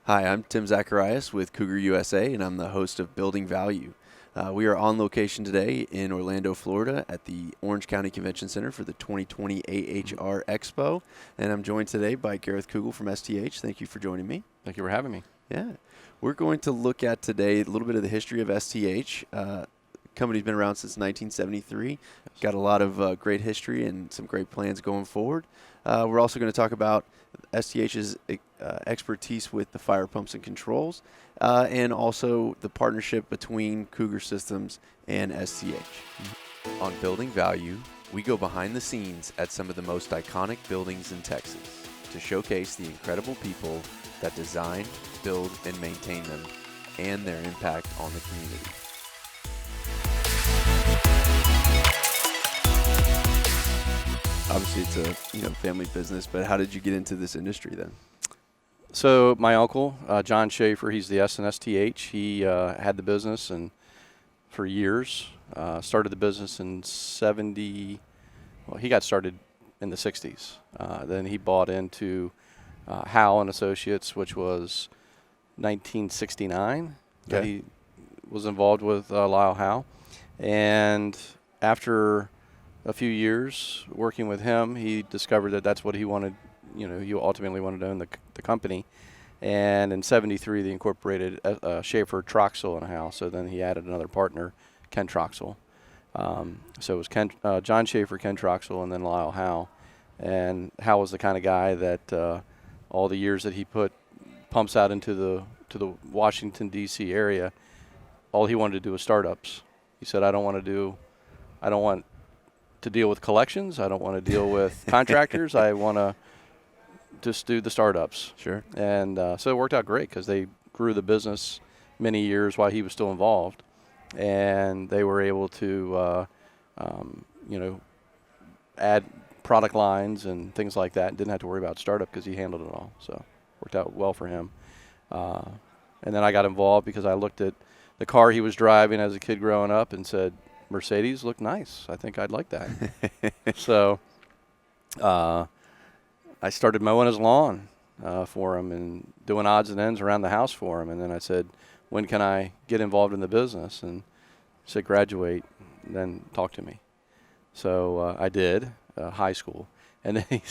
Hi, I'm Tim Zacharias with Cougar USA, and I'm the host of Building Value. We are on location today in Orlando, Florida at the Orange County Convention Center for the 2020 AHR Expo, and I'm joined today by Gareth Koogle from STH. Thank you for joining me. Thank you for having me. Yeah. We're going to look at today a little bit of the history of STH. Company's been around since 1973. Got a lot of great history and some great plans going forward. We're also going to talk about STH's expertise with the fire pumps and controls, and also the partnership between Cougar Systems and STH. On Building Value, we go behind the scenes at some of the most iconic buildings in Texas to showcase the incredible people that design, build, and maintain them, and their impact on the community. Obviously, it's a family business, but how did you get into this industry then? So my uncle, John Schaefer, he's the S and STH. He had the business and for years. Started the business in '70. Well, he got started in the '60s. Then he bought into Howell and Associates, which was 1969. That he was involved with Lyle Howe, and after a few years working with him, he discovered that that's what he wanted. He ultimately wanted to own the company. And in '73, they incorporated Schaefer, Troxel, and Howe. So then he added another partner, Ken Troxel. So it was John Schaefer, Ken Troxel, and then Lyle Howe. And Howe was the kind of guy that all the years that he put pumps out into the Washington, D.C. area, all he wanted to do was startups. He said, I don't want to deal with collections. I don't want to deal with contractors. I want to just do the startups. Sure. And so it worked out great because they grew the business many years while he was still involved. And they were able to, add product lines and things like that. Didn't have to worry about startup because he handled it all. So worked out well for him. And then I got involved because I looked at the car he was driving as a kid growing up and said, Mercedes looked nice. I think I'd like that. So I started mowing his lawn for him and doing odds and ends around the house for him. And then I said, when can I get involved in the business? And he said, graduate, and then talk to me. So I did, high school. And then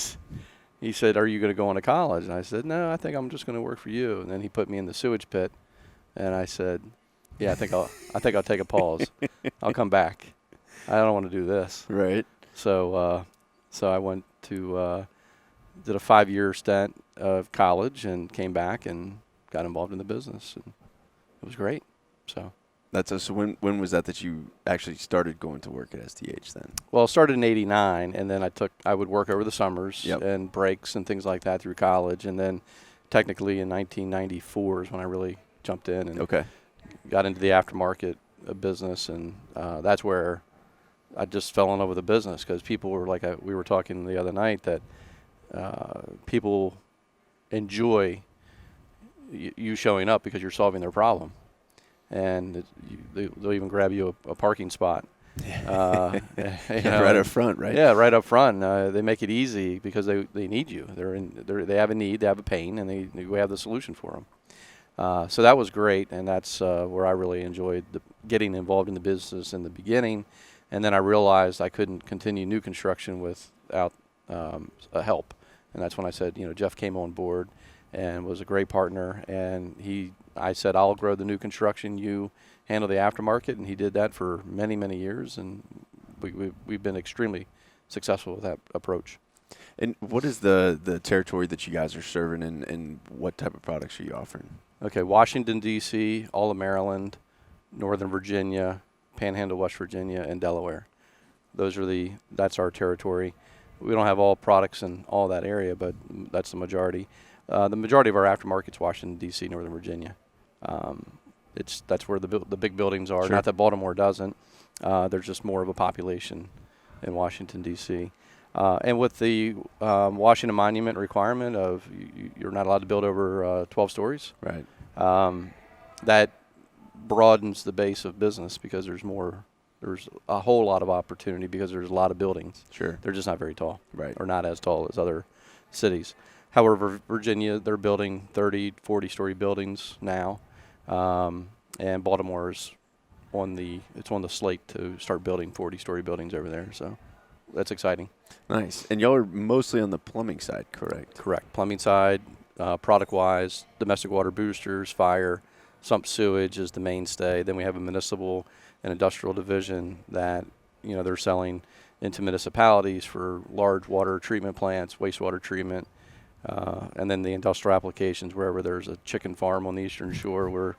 he said, are you going to go on to college? And I said, no, I think I'm just going to work for you. And then he put me in the sewage pit. And I said, yeah, I think I'll take a pause. I'll come back. I don't want to do this. Right. So I went to did a 5-year stint of college and came back and got involved in the business, and it was great. So So when was that you actually started going to work at STH then? Well, it started in '89, and then I would work over the summers and breaks and things like that through college, and then technically in 1994 is when I really jumped in and got into the aftermarket business, and that's where I just fell in love with the business because people were like, we were talking the other night that people enjoy you showing up because you're solving their problem, and they'll even grab you a parking spot. Right up front, right? Yeah, right up front. They make it easy because they need you. They have a need, they have a pain, and we have the solution for them. So that was great, and that's where I really enjoyed getting involved in the business in the beginning. And then I realized I couldn't continue new construction without help. And that's when I said, Jeff came on board and was a great partner. And I said, I'll grow the new construction, you handle the aftermarket. And he did that for many, many years. And we've been extremely successful with that approach. And what is the territory that you guys are serving, and what type of products are you offering? Okay, Washington, D.C., all of Maryland, Northern Virginia, Panhandle, West Virginia, and Delaware. That's our territory. We don't have all products in all that area, but that's the majority. The majority of our aftermarket's Washington, D.C., Northern Virginia. That's where the big buildings are. Sure. Not that Baltimore doesn't. There's just more of a population in Washington, D.C. And with the Washington Monument requirement of you're not allowed to build over 12 stories, right? That broadens the base of business because there's a whole lot of opportunity because there's a lot of buildings. Sure. They're just not very tall, right? Or not as tall as other cities. However, Virginia, they're building 30, 40-story buildings now, and Baltimore's on the slate to start building 40-story buildings over there. So that's exciting. Nice. And y'all are mostly on the plumbing side, correct? Correct. Plumbing side, product-wise, domestic water boosters, fire, sump sewage is the mainstay. Then we have a municipal and industrial division that, they're selling into municipalities for large water treatment plants, wastewater treatment, and then the industrial applications, wherever there's a chicken farm on the Eastern Shore, we're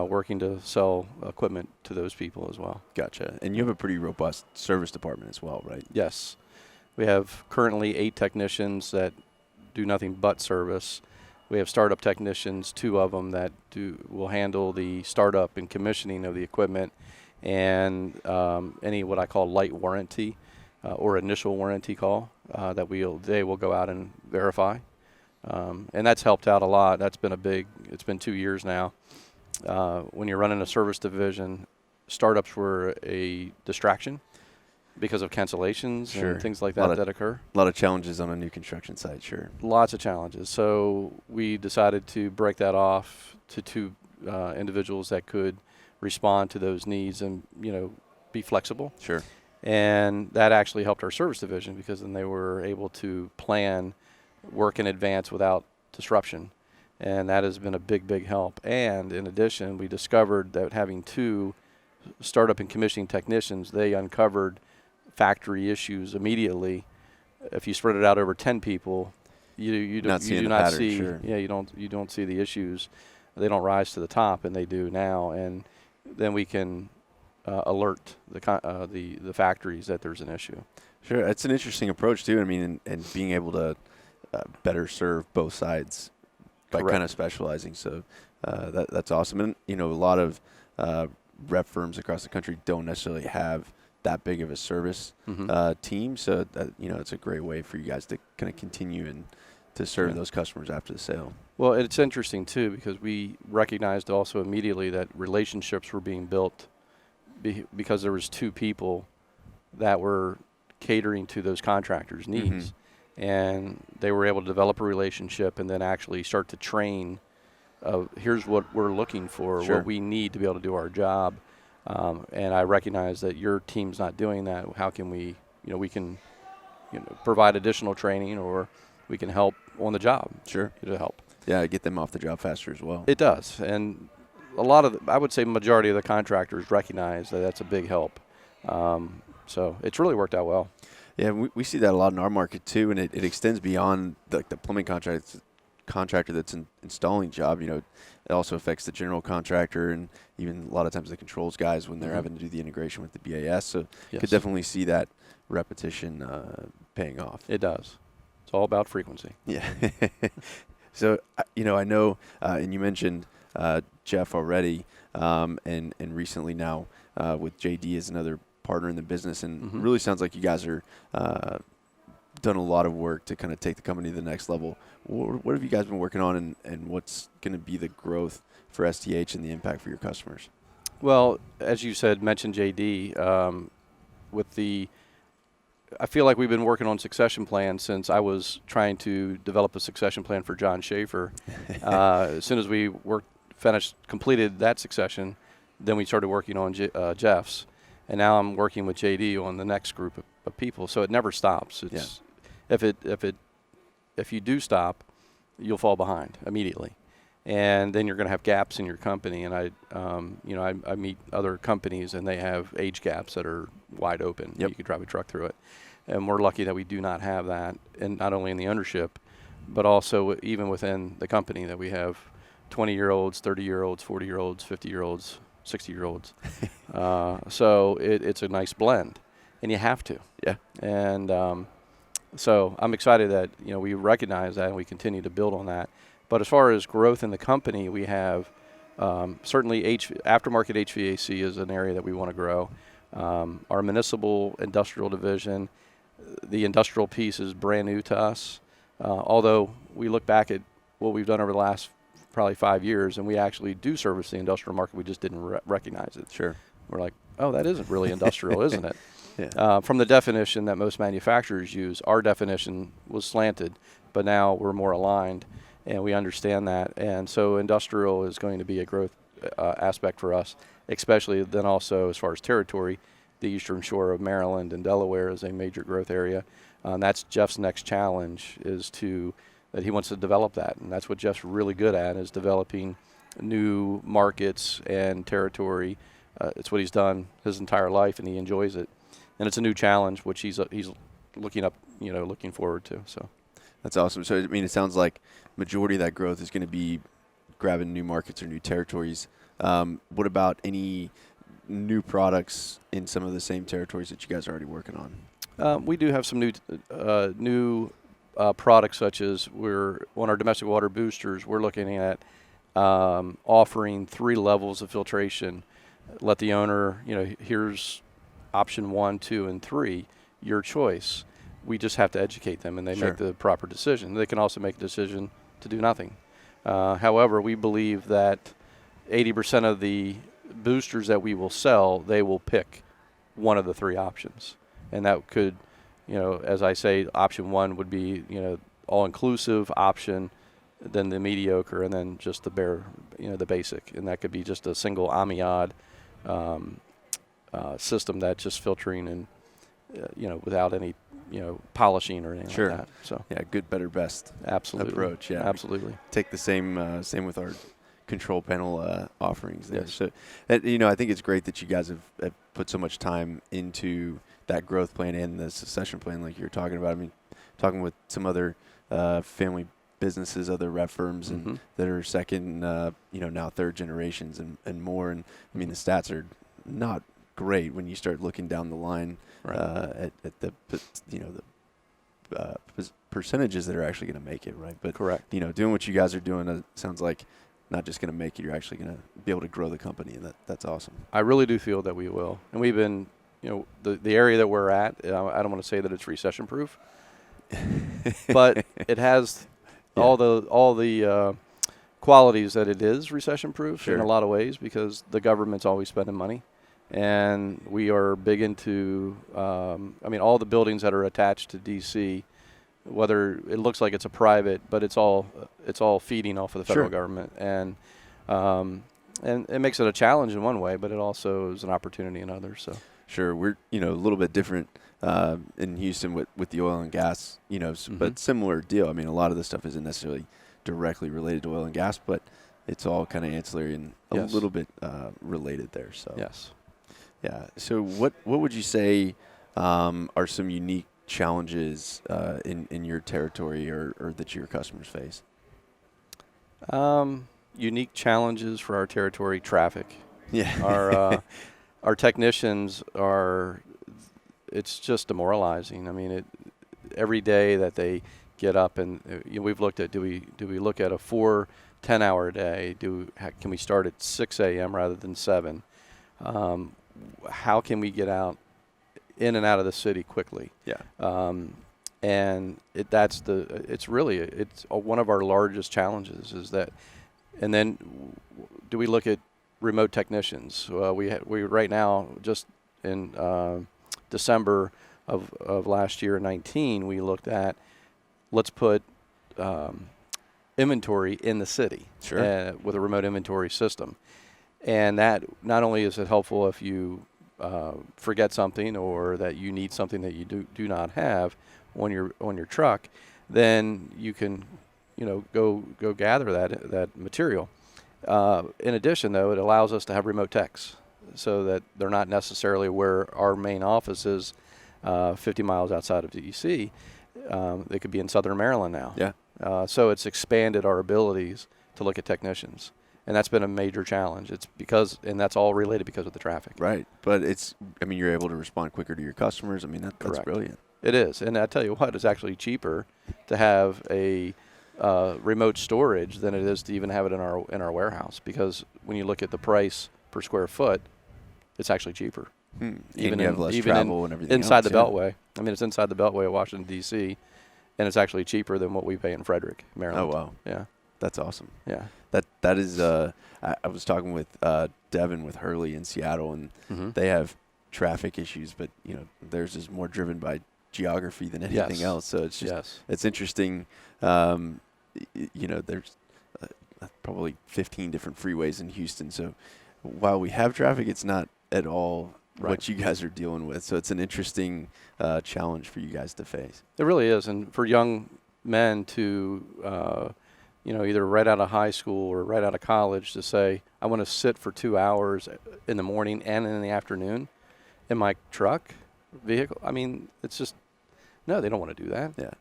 working to sell equipment to those people as well. Gotcha. And you have a pretty robust service department as well, right? Yes. We have currently 8 technicians that do nothing but service. We have startup technicians, 2 of them that will handle the startup and commissioning of the equipment and any what I call light warranty or initial warranty call that they will go out and verify. And that's helped out a lot. It's been 2 years now. When you're running a service division, startups were a distraction because of cancellations and things like that occur. A lot of challenges on a new construction site, sure. Lots of challenges. So we decided to break that off to 2 individuals that could respond to those needs and, be flexible. Sure. And that actually helped our service division because then they were able to plan work in advance without disruption. And that has been a big, big help. And in addition, we discovered that having 2 startup and commissioning technicians, they uncovered factory issues immediately. If you spread it out over 10 people, you do not see you don't see the issues. They don't rise to the top, and they do now. And then we can alert the factories that there's an issue. Sure, it's an interesting approach too. I mean, and being able to better serve both sides by kind of specializing. So that's awesome. And a lot of rep firms across the country don't necessarily have that big of a service team. So that, it's a great way for you guys to kind of continue and to serve those customers after the sale. Well, it's interesting too because we recognized also immediately that relationships were being built because there was 2 people that were catering to those contractors' needs. And they were able to develop a relationship and then actually start to train. Here's what we're looking for, what we need to be able to do our job. And I recognize that your team's not doing that. How can we, we can, provide additional training or we can help on the job. Sure. To help. Yeah, get them off the job faster as well. It does. And a lot of, I would say majority of the contractors recognize that that's a big help. So it's really worked out well. Yeah, we see that a lot in our market too, and it extends beyond the plumbing contractor that's installing job. It also affects the general contractor and even a lot of times the controls guys when they're having to do the integration with the BAS. So you could definitely see that repetition paying off. It does. It's all about frequency. Yeah. So, I know, and you mentioned Jeff already, and recently now with JD as another partner in the business, and really sounds like you guys are done a lot of work to kind of take the company to the next level. What have you guys been working on, and what's going to be the growth for STH and the impact for your customers? Well, as you said, mentioned JD, I feel like we've been working on succession plans since I was trying to develop a succession plan for John Schaefer. As soon as we completed that succession, then we started working on Jeff's. And now I'm working with JD on the next group of people. So it never stops. If you do stop, you'll fall behind immediately. And then you're going to have gaps in your company. And I meet other companies and they have age gaps that are wide open. Yep. You could drive a truck through it. And we're lucky that we do not have that, and not only in the ownership, but also even within the company that we have 20-year-olds, 30-year-olds, 40-year-olds, 50-year-olds, 60-year-olds. So it's a nice blend, and you have to. Yeah. And so I'm excited that we recognize that and we continue to build on that. But as far as growth in the company, we have certainly aftermarket HVAC is an area that we want to grow. Our municipal industrial division, the industrial piece is brand new to us. Although we look back at what we've done over the last probably 5 years, and we actually do service the industrial market. We just didn't recognize it. Sure. We're like, oh, that isn't really industrial, isn't it? Yeah. From the definition that most manufacturers use, our definition was slanted, but now we're more aligned, and we understand that. And so industrial is going to be a growth aspect for us, especially then also as far as territory. The eastern shore of Maryland and Delaware is a major growth area. That's Jeff's next challenge, is that he wants to develop that. And that's what Jeff's really good at, is developing new markets and territory. It's what he's done his entire life, and he enjoys it. And it's a new challenge, which he's looking forward to. So that's awesome. So I mean, it sounds like majority of that growth is going to be grabbing new markets or new territories. What about any new products in some of the same territories that you guys are already working on? We do have some new products, such as on our domestic water boosters, we're looking at offering 3 levels of filtration. Let the owner, here's option 1, 2, and 3, your choice. We just have to educate them, and they Sure. make the proper decision. They can also make a decision to do nothing. However, we believe that 80% of the boosters that we will sell, they will pick one of the 3 options. And that could, as I say, option 1 would be, all-inclusive option, then the mediocre, and then just the bare, the basic. And that could be just a single amide system that's just filtering and, without any, polishing or anything Sure. like that. So Yeah, good, better, best absolutely approach. Yeah, absolutely. take the same with our control panel offerings there. Yes. So, I think it's great that you guys have put so much time into that growth plan and the succession plan, like you're talking about. I mean, talking with some other family businesses, other rep firms, and that are second, now third generations and more. And I mean, the stats are not great when you start looking down the line at the percentages that are actually going to make it, right? But Correct. Doing what you guys are doing sounds like not just going to make it, you're actually going to be able to grow the company, and that's awesome. I really do feel that we will. And we've been, the area that we're at, I don't want to say that it's recession proof, but it has all the qualities that it is recession proof. Sure. In a lot of ways, because the government's always spending money. And we are big into, all the buildings that are attached to DC, whether it looks like it's a private, but it's all feeding off of the federal Sure. government. And it makes it a challenge in one way, but it also is an opportunity in others. So Sure, we're a little bit different in Houston with the oil and gas, but similar deal. I mean, a lot of this stuff isn't necessarily directly related to oil and gas, but it's all kind of ancillary and a Yes. little bit related there. So yes. yeah. So what would you say are some unique challenges in your territory or that your customers face? Unique challenges for our territory: traffic. Yeah. Our technicians it's just demoralizing. I mean, every day that they get up and we've looked at, do we look at a 4 10-hour day? Can we start at 6 a.m. rather than 7? How can we get in and out of the city quickly? Yeah. And it's one of our largest challenges is that. And then do we look at remote technicians? We right now, just in December of last year, 19, we looked at, let's put inventory in the city. Sure. With a remote inventory system. And that not only is it helpful if you forget something or that you need something that you do not have on your truck, then you can go gather that material. In addition, though, it allows us to have remote techs so that they're not necessarily where our main office is, 50 miles outside of D.C. They could be in Southern Maryland now. Yeah. So it's expanded our abilities to look at technicians. And that's been a major challenge. And that's all related because of the traffic. Right. But you're able to respond quicker to your customers. I mean, that's Correct. brilliant. It is. And I tell you what, it's actually cheaper to have a remote storage than it is to even have it in our warehouse, because when you look at the price per square foot, it's actually cheaper. Even you have less travel and everything inside else, the Beltway. I mean, it's inside the Beltway of Washington, D.C., and it's actually cheaper than what we pay in Frederick, Maryland. Oh, wow. Yeah. That's awesome. Yeah. That is I was talking with Devin with Hurley in Seattle, and they have traffic issues, but theirs is more driven by geography than anything else. So it's just it's interesting. There's probably 15 different freeways in Houston. So while we have traffic, it's not at all what you guys are dealing with. So it's an interesting challenge for you guys to face. It really is, and for young men to either right out of high school or right out of college to say, I want to sit for 2 hours in the morning and in the afternoon in my truck vehicle. I mean, it's just, no, they don't want to do that. Yeah.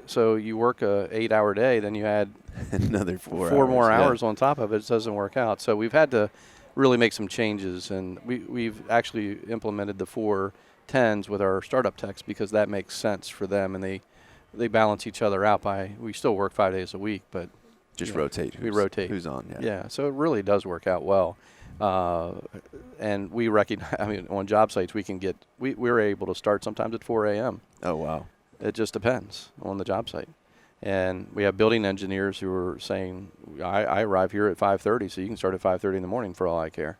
So you work a 8-hour day, then you add another 4 more hours on top of it. It doesn't work out. So we've had to really make some changes, and we've actually implemented the 410s with our startup techs because that makes sense for them, and they balance each other out we still work 5 days a week, but just rotate. We rotate who's on. Yeah. So it really does work out well, and we recognize. I mean, on job sites we're able to start sometimes at 4 a.m. Oh wow! It just depends on the job site, and we have building engineers who are saying, I arrive here at 5:30, so you can start at 5:30 in the morning for all I care.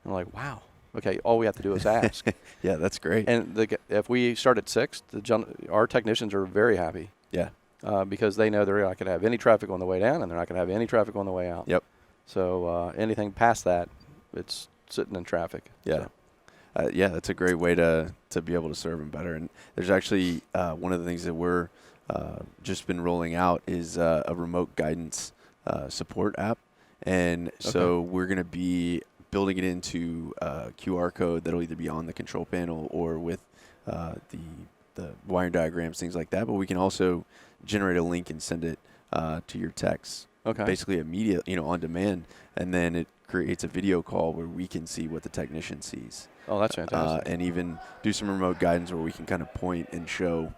I'm like, wow. Okay, all we have to do is ask. Yeah, that's great. And if we start at 6, our technicians are very happy. Yeah. Because they know they're not going to have any traffic on the way down, and they're not going to have any traffic on the way out. Yep. So anything past that, it's sitting in traffic. Yeah. So. That's a great way to be able to serve them better. And there's actually one of the things that we're just been rolling out is a remote guidance support app. And so we're going to be building it into a QR code that'll either be on the control panel or with the wiring diagrams, things like that. But we can also generate a link and send it to your techs. Okay. Basically immediate, on demand, and then it creates a video call where we can see what the technician sees. Oh, that's fantastic. And even do some remote guidance where we can kind of point and show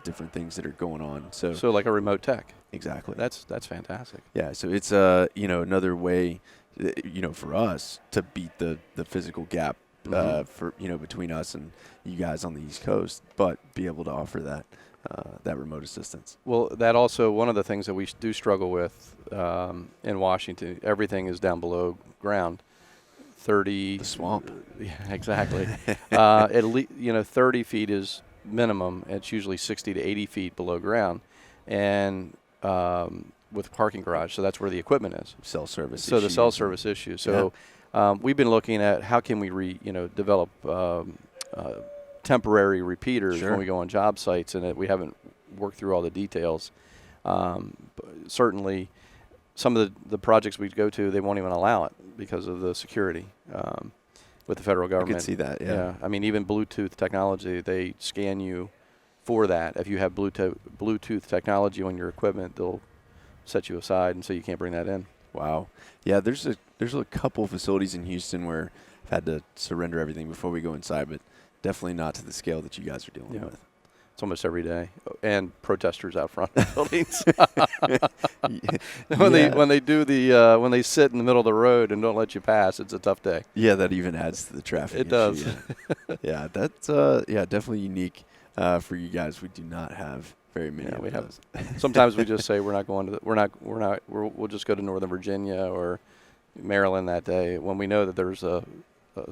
different things that are going on. So like a remote tech. Exactly. That's fantastic. Yeah. So it's another way, for us to beat the physical gap for between us and you guys on the East Coast, but be able to offer that remote assistance. Well, that also one of the things that we do struggle with in Washington. Everything is down below ground. 30. The swamp. Yeah, exactly. At least 30 feet is minimum. It's usually 60 to 80 feet below ground, and with parking garage. So that's where the equipment is. Cell service. So the cell service issue. So we've been looking at how can we develop temporary repeaters when we go on job sites, and we haven't worked through all the details. Certainly, some of the projects we go to, they won't even allow it because of the security with the federal government. I could see that, yeah. I mean, even Bluetooth technology, they scan you for that. If you have Bluetooth technology on your equipment, they'll set you aside, and so you can't bring that in. Wow. Yeah, there's a couple facilities in Houston where I've had to surrender everything before we go inside, but definitely not to the scale that you guys are dealing with. It's almost every day, and protesters out front of buildings. When they sit in the middle of the road and don't let you pass, it's a tough day. Yeah, that even adds to the traffic. It does. Yeah, that's definitely unique for you guys. We do not have very many. We have. Sometimes we just say we're not going to. We'll just go to Northern Virginia or Maryland that day when we know that there's a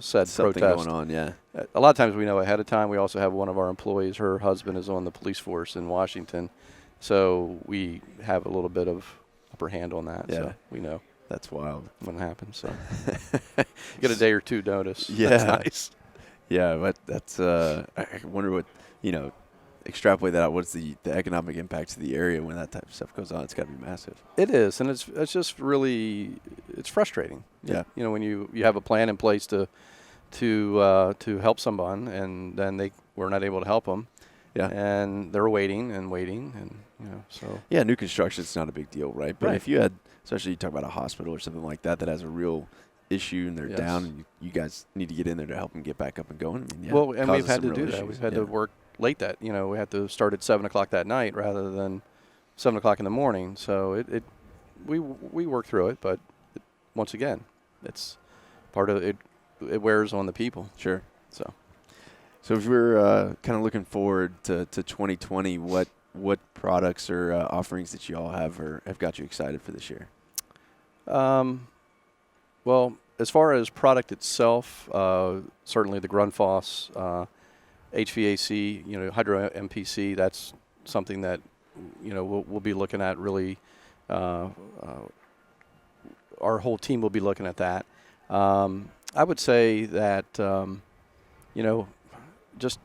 said something protest going on. Yeah. A lot of times we know ahead of time. We also have one of our employees. Her husband is on the police force in Washington, so we have a little bit of upper hand on that. Yeah. So we know. That's wild when it happens. So get a day or two notice. Yeah. That's nice. Yeah, but that's I wonder what extrapolate that out. What's the economic impact to the area when that type of stuff goes on? It's got to be massive. It is, and it's just really it's frustrating. Yeah. When you have a plan in place to help someone, and then we're not able to help them. Yeah. And they're waiting, and so. Yeah, new construction is not a big deal, right? But right. If you had, especially you talk about a hospital or something like that has a real issue and they're down, and you guys need to get in there to help them get back up and going. I mean, and we've had to do that. We've had to work late that, we had to start at 7 o'clock that night rather than 7 o'clock in the morning. So we work through it, but once again, it's part of it. It wears on the people. Sure. So if we're kind of looking forward to 2020, what products or offerings that you all have got you excited for this year? Well, as far as product itself, certainly the Grundfos, HVAC, Hydro MPC, that's something that, we'll be looking at really. Our whole team will be looking at that. I would say that, just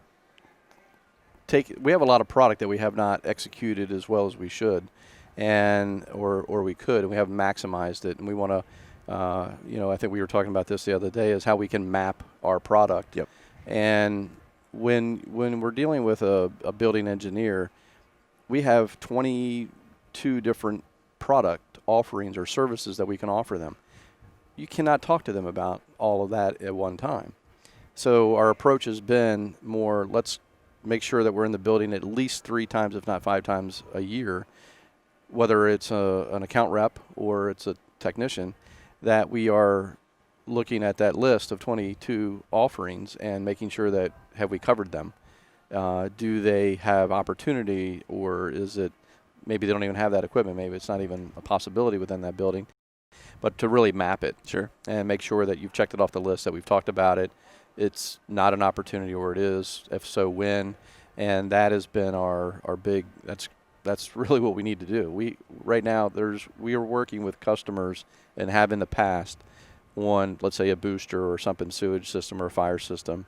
we have a lot of product that we have not executed as well as we should, or we could, and we haven't maximized it, and we want to, I think we were talking about this the other day, is how we can map our product. Yep. And when we're dealing with a building engineer, we have 22 different product offerings or services that we can offer them. You cannot talk to them about all of that at one time. So our approach has been more, let's make sure that we're in the building at least 3 times, if not 5 times a year, whether it's an account rep or it's a technician, that we are looking at that list of 22 offerings and making sure that have we covered them. Do they have opportunity, or is it maybe they don't even have that equipment, maybe it's not even a possibility within that building, but to really map it. Sure. And make sure that you've checked it off the list, that we've talked about it. It's not an opportunity, or it is, if so, when. And that has been our big, that's really what we need to do. Right now we are working with customers and have in the past on, let's say, a booster or something, sewage system or a fire system,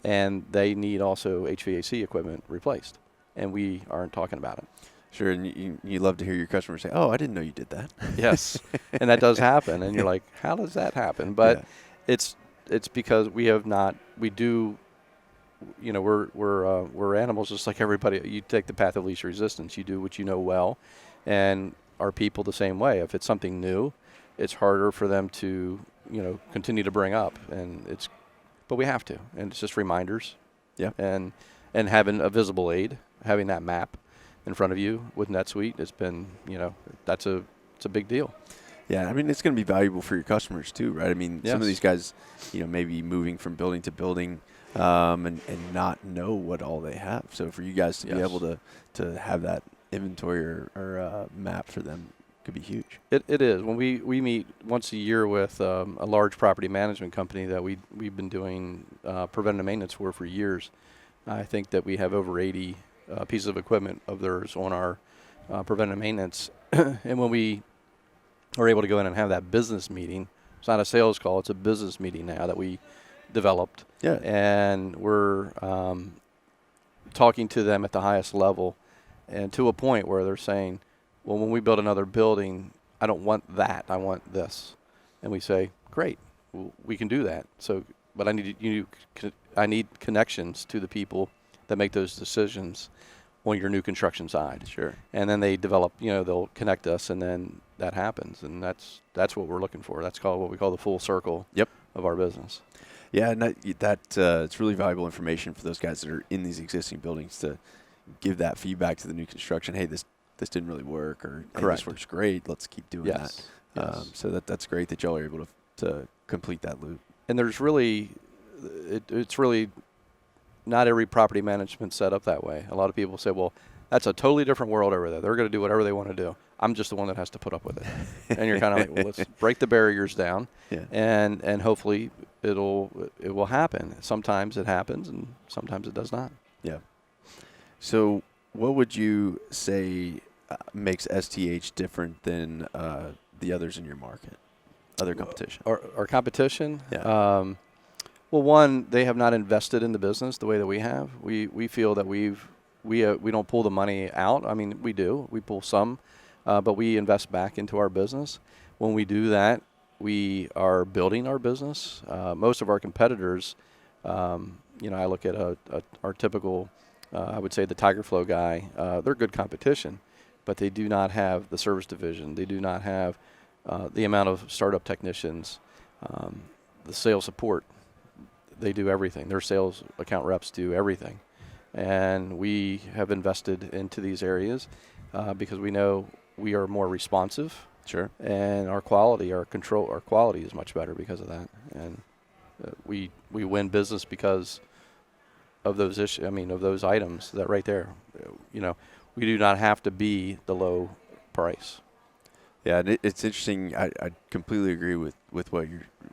and they need also HVAC equipment replaced, and we aren't talking about it. Sure, and you love to hear your customers say, "Oh, I didn't know you did that." Yes, and that does happen, and you're like, "How does that happen?" But it's because we have not. We do. We're animals just like everybody. You take the path of least resistance. You do what you know well, and our people the same way. If it's something new, it's harder for them to continue to bring up, but we have to, and it's just reminders. Yeah, and having a visible aid, having that map in front of you with NetSuite, it's been, it's a big deal. Yeah, I mean, it's going to be valuable for your customers too, right? I mean, yes. Some of these guys, maybe moving from building to building and not know what all they have. So for you guys to yes. be able to have that inventory or map for them could be huge. It is. When we meet once a year with a large property management company that we've been doing preventative maintenance for years, I think that we have over 80 pieces of equipment of theirs on our preventative maintenance. And when we are able to go in and have that business meeting, it's not a sales call, it's a business meeting now that we developed. Yeah. And we're talking to them at the highest level, and to a point where they're saying, well, when we build another building, I don't want that, I want this. And we say, great, we can do that. So, but I need connections to the people that make those decisions on your new construction side. Sure. And then they develop, they'll connect us, and then that happens. And that's what we're looking for. That's what we call the full circle of our business. Yeah, and it's really valuable information for those guys that are in these existing buildings to give that feedback to the new construction. Hey, this didn't really work, or hey, this works great. Let's keep doing that. Yes. So that's great that y'all are able to complete that loop. And there's really, it's really not every property management set up that way. A lot of people say, well, that's a totally different world over there. They're going to do whatever they want to do. I'm just the one that has to put up with it. And you're kind of like, well, let's break the barriers down, and hopefully it will happen. Sometimes it happens, and sometimes it does not. Yeah. So what would you say makes STH different than the others in your market, other competition? Our competition? Yeah. Well, one, they have not invested in the business the way that we have. We feel that we don't pull the money out. I mean, we do. We pull some, but we invest back into our business. When we do that, we are building our business. Most of our competitors, I look at our typical, I would say the Tiger Flow guy. They're good competition, but they do not have the service division. They do not have the amount of startup technicians, the sales support. They do everything. Their sales account reps do everything. And we have invested into these areas because we know we are more responsive. Sure. And our quality is much better because of that. And we win business because of those issues. I mean, of those items that right there. We do not have to be the low price. Yeah, and it's interesting. I completely agree with what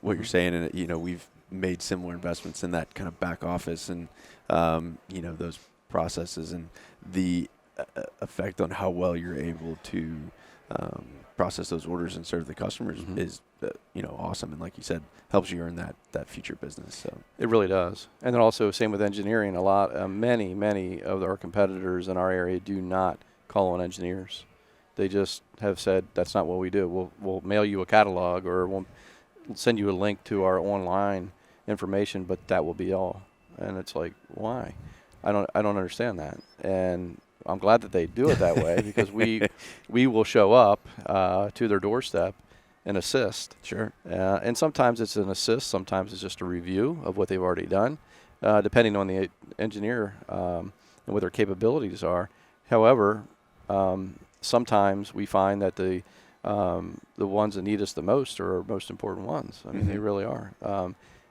what you're saying, and we've made similar investments in that kind of back office and those processes, and the effect on how well you're able to process those orders and serve the customers is awesome, and like you said, helps you earn that future business. So it really does. And then also same with engineering. Many of our competitors in our area do not call on engineers. They just have said that's not what we do. We'll mail you a catalog, or we'll send you a link to our online information, but that will be all. And it's like, why? I don't understand that. And I'm glad that they do it that way, because we will show up to their doorstep and assist. Sure. And sometimes it's an assist, sometimes it's just a review of what they've already done, depending on the engineer and what their capabilities are. However, sometimes we find that the ones that need us the most are our most important ones. I mean, they really are.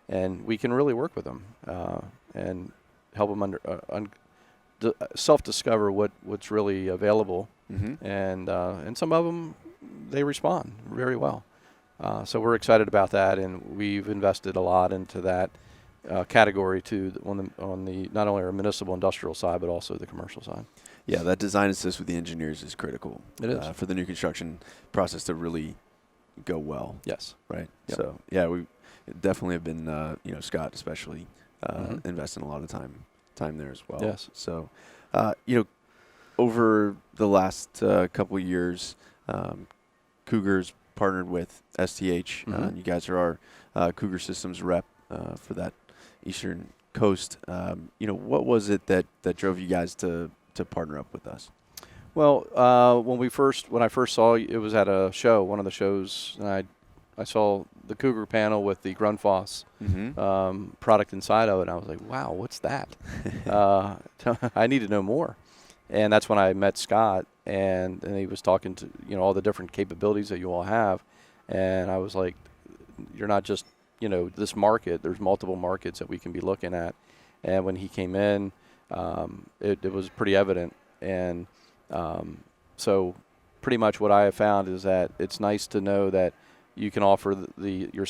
And we can really work with them and help them self-discover what's really available. And some of them, they respond very well. So we're excited about that, and we've invested a lot into that category too, on the not only our municipal industrial side, but also the commercial side. Yeah, that design assist with the engineers is critical. It is. For the new construction process to really go well. Yes. Right. Yep. So yeah, we definitely have been, Scott especially, investing a lot of time there as well. Yes. So, over the last couple of years, Cougar's partnered with STH. And you guys are our Cougar Systems rep for that Eastern Coast. What was it that drove you guys to partner up with us? Well, when I first saw you, it was at a show, one of the shows, and I saw the Cougar panel with the Grundfos product inside of it, and I was like, wow, what's that? I need to know more. And that's when I met Scott, and he was talking to all the different capabilities that you all have, and I was like, you're not just this market. There's multiple markets that we can be looking at. And when he came in, it was pretty evident. And so pretty much what I have found is that it's nice to know that you can offer your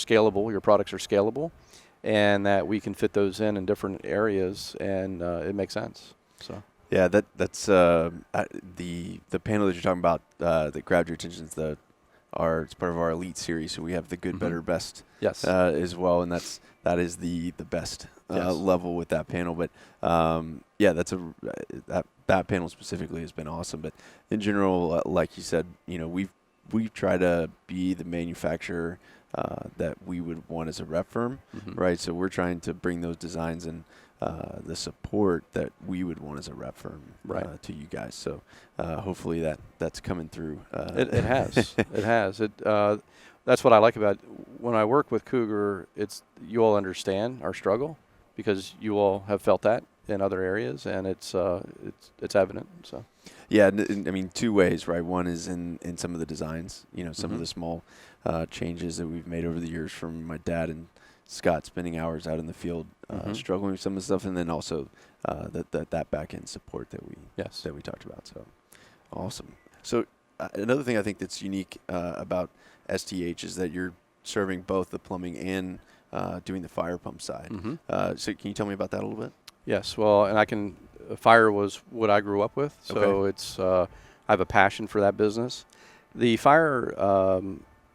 products are scalable, and that we can fit those in different areas, and it makes sense. So. Yeah, that's the panel that you're talking about that grabbed your attention is it's part of our elite series. So we have the good, better, best as well, and that is the best level with that panel. But that panel specifically has been awesome. But in general, like you said, we've tried to be the manufacturer that we would want as a rep firm, right? So we're trying to bring those designs and the support that we would want as a rep firm to you guys. So hopefully that's coming through. It has. It has. That's what I like about when I work with Cougar. You all understand our struggle, because you all have felt that in other areas, and it's evident. So. Yeah, I mean, two ways, right? One is in some of the designs, some of the small changes that we've made over the years from my dad and Scott spending hours out in the field struggling with some of the stuff, and then also that back end support that we talked about. So awesome. So another thing I think that's unique about STH is that you're serving both the plumbing and doing the fire pump side. So can you tell me about that a little bit? Yes. Well, and fire was what I grew up with, so it's I have a passion for that business. The fire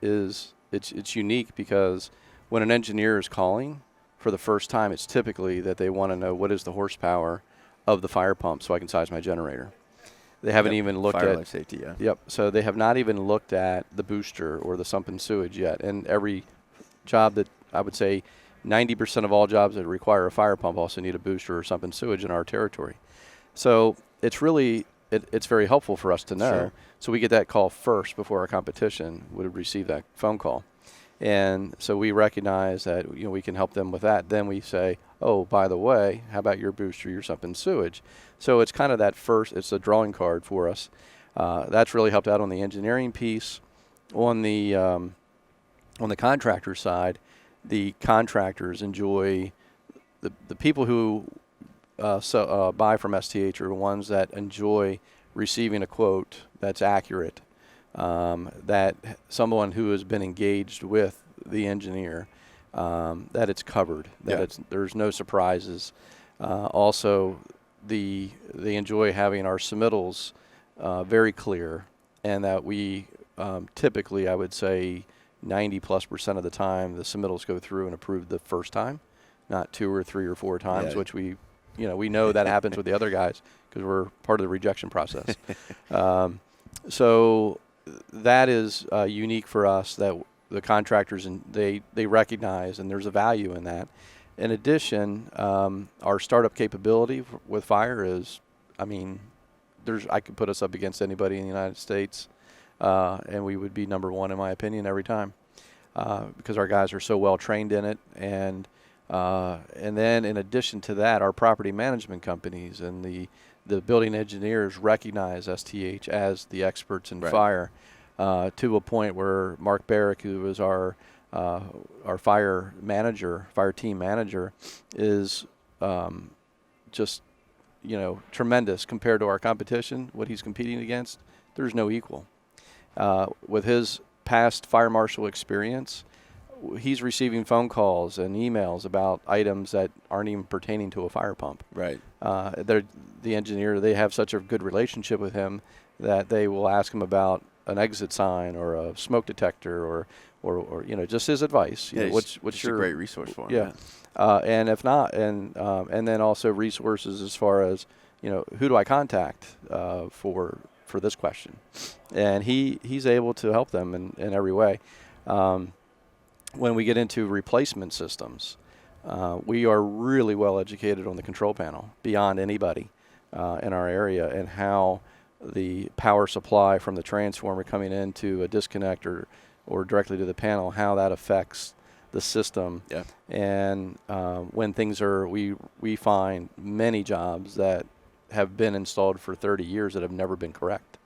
it's unique because when an engineer is calling for the first time, it's typically that they want to know what is the horsepower of the fire pump so I can size my generator. They haven't even looked fire at life safety. Yeah. Yep. So they have not even looked at the booster or the sump and sewage yet. And every job that I would say 90% of all jobs that require a fire pump also need a booster or sump and sewage in our territory. So it's really it's very helpful for us to know. Sure. So we get that call first before our competition would receive that phone call. And so we recognize that we can help them with that. Then we say, oh, by the way, how about your booster, your sump and sewage? So it's kind of it's a drawing card for us. That's really helped out on the engineering piece. On the contractor side, the contractors enjoy the people who buy from STH are ones that enjoy receiving a quote that's accurate. That someone who has been engaged with the engineer, that it's covered, that there's no surprises. Also, they enjoy having our submittals very clear, and that we typically, I would say, 90+% of the time, the submittals go through and approve the first time, not 2 or 3 or 4 times, which we know that happens with the other guys because we're part of the rejection process. So that is unique for us, that the contractors, and they recognize, and there's a value in that. In addition, our startup capability with fire is, I could put us up against anybody in the United States, and we would be number 1 in my opinion every time, because our guys are so well trained in it. And then in addition to that, our property management companies and the building engineers recognize STH as the experts in fire, to a point where Mark Barrick, who is our fire team manager, is just tremendous compared to our competition. What he's competing against, there's no equal. With his past fire marshal experience, he's receiving phone calls and emails about items that aren't even pertaining to a fire pump. Right. The engineer, they have such a good relationship with him that they will ask him about an exit sign or a smoke detector or just his advice. What's your great resource for him? Yeah. And if not, and then also resources as far as who do I contact for this question, and he's able to help them in every way. When we get into replacement systems, we are really well educated on the control panel beyond anybody in our area, and how the power supply from the transformer coming into a disconnect or directly to the panel, how that affects the system. Yeah. And when things we find many jobs that have been installed for 30 years that have never been correct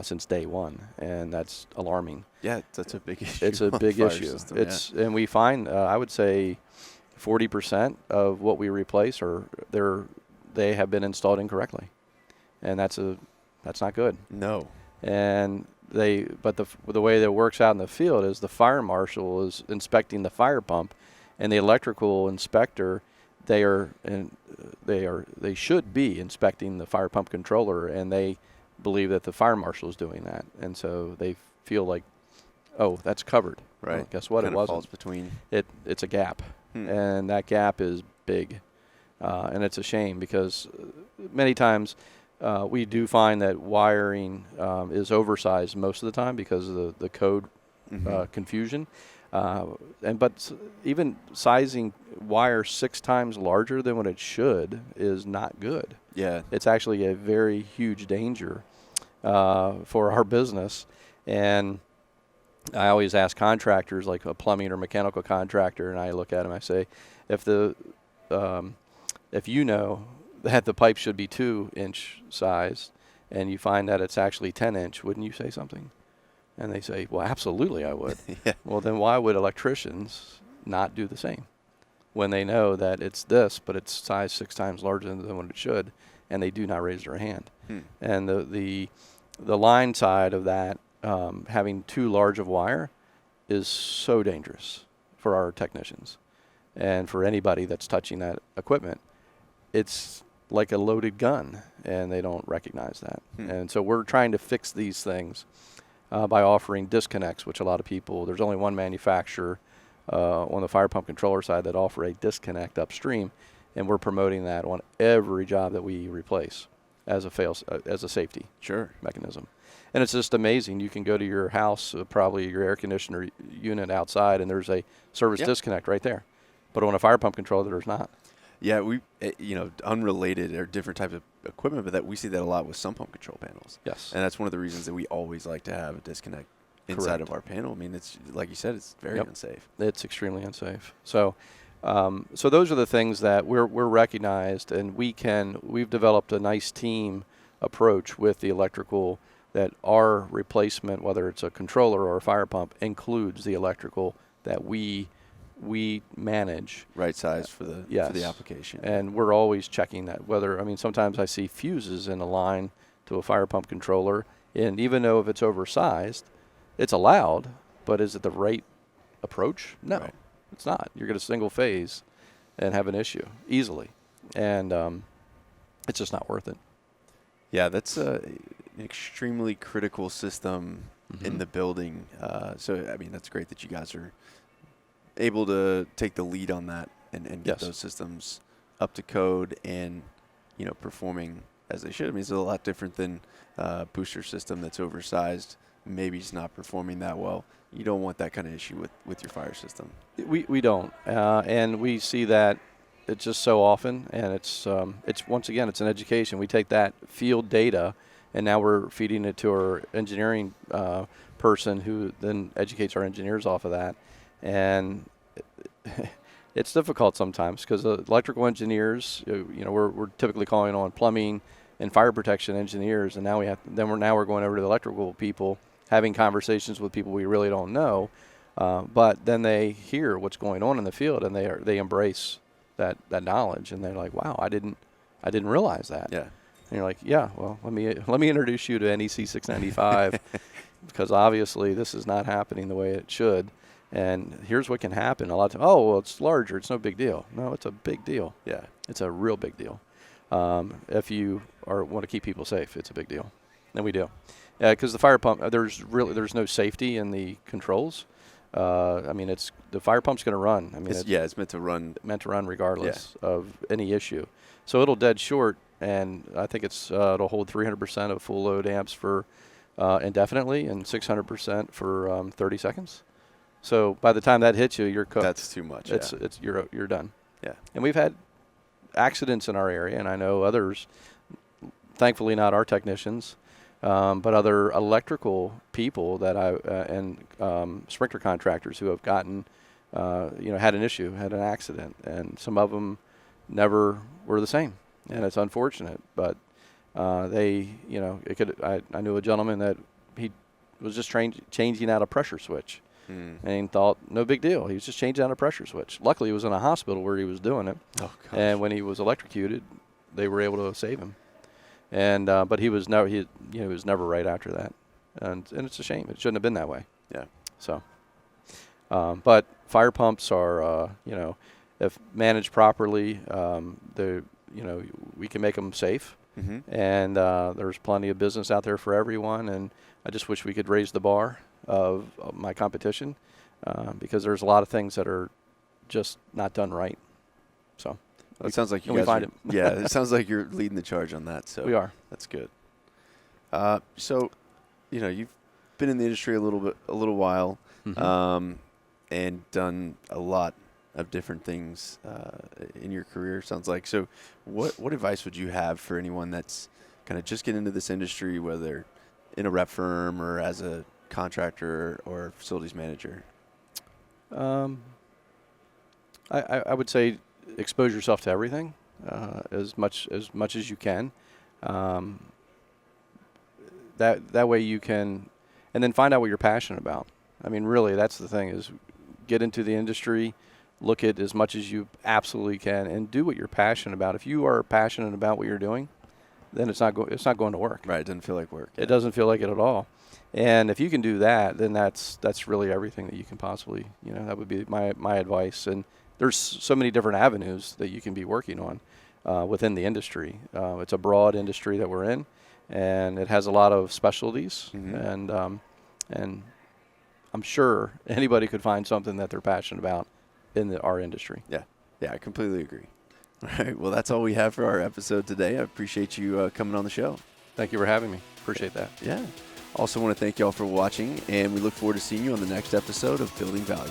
since day one, and that's alarming. Yeah, that's a big issue. It's a big issue. System, and we find, I would say, 40% of what we replace they have been installed incorrectly, and that's not good. No. And but the way that it works out in the field is the fire marshal is inspecting the fire pump, and the electrical inspector, they should be inspecting the fire pump controller, and they believe that the fire marshal is doing that, and so they feel like, oh, that's covered. Right. Well, guess what? Kind it wasn't. Falls between. It's a gap, and that gap is big, and it's a shame because many times we do find that wiring is oversized most of the time because of the code confusion, but even sizing wire 6 times larger than what it should is not good. Yeah. It's actually a very huge danger for our business. And I always ask contractors, like a plumbing or mechanical contractor, and I look at them, I say, if you know that the pipe should be 2-inch size and you find that it's actually 10-inch, wouldn't you say something? And they say, well, absolutely I would. Yeah. Well, then why would electricians not do the same when they know that it's this, but it's size 6 times larger than what it should, and they do not raise their hand? And the line side of that, having too large of wire, is so dangerous for our technicians and for anybody that's touching that equipment. It's like a loaded gun, and they don't recognize that. And so we're trying to fix these things by offering disconnects, which a lot of people, there's only one manufacturer on the fire pump controller side that offer a disconnect upstream, and we're promoting that on every job that we replace as a safety mechanism. And it's just amazing. You can go to your house, probably your air conditioner unit outside, and there's a service disconnect right there. But on a fire pump controller, there's not. Yeah, we, unrelated or different types of equipment, but that we see that a lot with sump pump control panels. Yes. And that's one of the reasons that we always like to have a disconnect inside of our panel. I mean, it's like you said, it's very unsafe. It's extremely unsafe. So, so those are the things that we're recognized, and we've developed a nice team approach with the electrical, that our replacement, whether it's a controller or a fire pump, includes the electrical that we manage. Right size for the application. And we're always checking that. Sometimes I see fuses in a line to a fire pump controller, and even though if it's oversized, it's allowed, but is it the right approach? No. Right. It's not. You're going to single phase and have an issue easily. And it's just not worth it. Yeah, that's an extremely critical system in the building. So, I mean, that's great that you guys are able to take the lead on that and get Yes. those systems up to code and, you know, performing as they should. I mean, it's a lot different than a booster system that's oversized, maybe it's not performing that well. You don't want that kind of issue with your fire system. We don't. And we see that it's just so often. And it's once again, it's an education. We take that field data and now we're feeding it to our engineering person who then educates our engineers off of that. And it's difficult sometimes because electrical engineers, you know, we're typically calling on plumbing and fire protection engineers, and now we're going over to the electrical people, having conversations with people we really don't know, but then they hear what's going on in the field and they embrace that knowledge, and they're like, wow, I didn't realize that. Yeah. And you're like, yeah, well, let me introduce you to NEC 695 because obviously this is not happening the way it should. And here's what can happen. A lot of times, oh, well, it's larger. It's no big deal. No, it's a big deal. Yeah. It's a real big deal. If you want to keep people safe, it's a big deal. And we do. Because the fire pump, there's no safety in the controls. I mean, the fire pump's going to run. I mean, it's meant to run. Meant to run regardless of any issue. So it'll dead short, and I think it'll hold 300% of full load amps for indefinitely and 600% for 30 seconds. So by the time that hits you, you're cooked. That's too much. You're done. Yeah. And we've had accidents in our area, and I know others. Thankfully, not our technicians, but other electrical people that and sprinkler contractors who have gotten, had an issue, had an accident, and some of them never were the same, and it's unfortunate. But I knew a gentleman that he was just changing out a pressure switch. And thought, no big deal. He was just changing out a pressure switch. Luckily, he was in a hospital where he was doing it. Oh, gosh. And when he was electrocuted, they were able to save him. And but he was never right after that. And it's a shame. It shouldn't have been that way. Yeah. So, but fire pumps are, if managed properly, we can make them safe. And there's plenty of business out there for everyone. And I just wish we could raise the bar of my competition because there's a lot of things that are just not done right. So it sounds like it sounds like you're leading the charge on that. So we are. That's good. So, you've been in the industry a little while, and done a lot of different things in your career. Sounds like. So, what advice would you have for anyone that's kind of just getting into this industry, whether in a rep firm or as a contractor or facilities manager? I would say expose yourself to everything as much as you can. That way you can, and then find out what you're passionate about. I mean, really, that's the thing: is get into the industry, look at as much as you absolutely can, and do what you're passionate about. If you are passionate about what you're doing, then it's not going to work. Right? It doesn't feel like work. It doesn't feel like it at all. And if you can do that, then that's really everything that you can possibly, that would be my advice. And there's so many different avenues that you can be working on within the industry. It's a broad industry that we're in, and it has a lot of specialties. And I'm sure anybody could find something that they're passionate about in our industry. Yeah, I completely agree. All right, well, that's all we have for our episode today. I appreciate you coming on the show. Thank you for having me. Appreciate that. Yeah. Also want to thank y'all for watching, and we look forward to seeing you on the next episode of Building Value.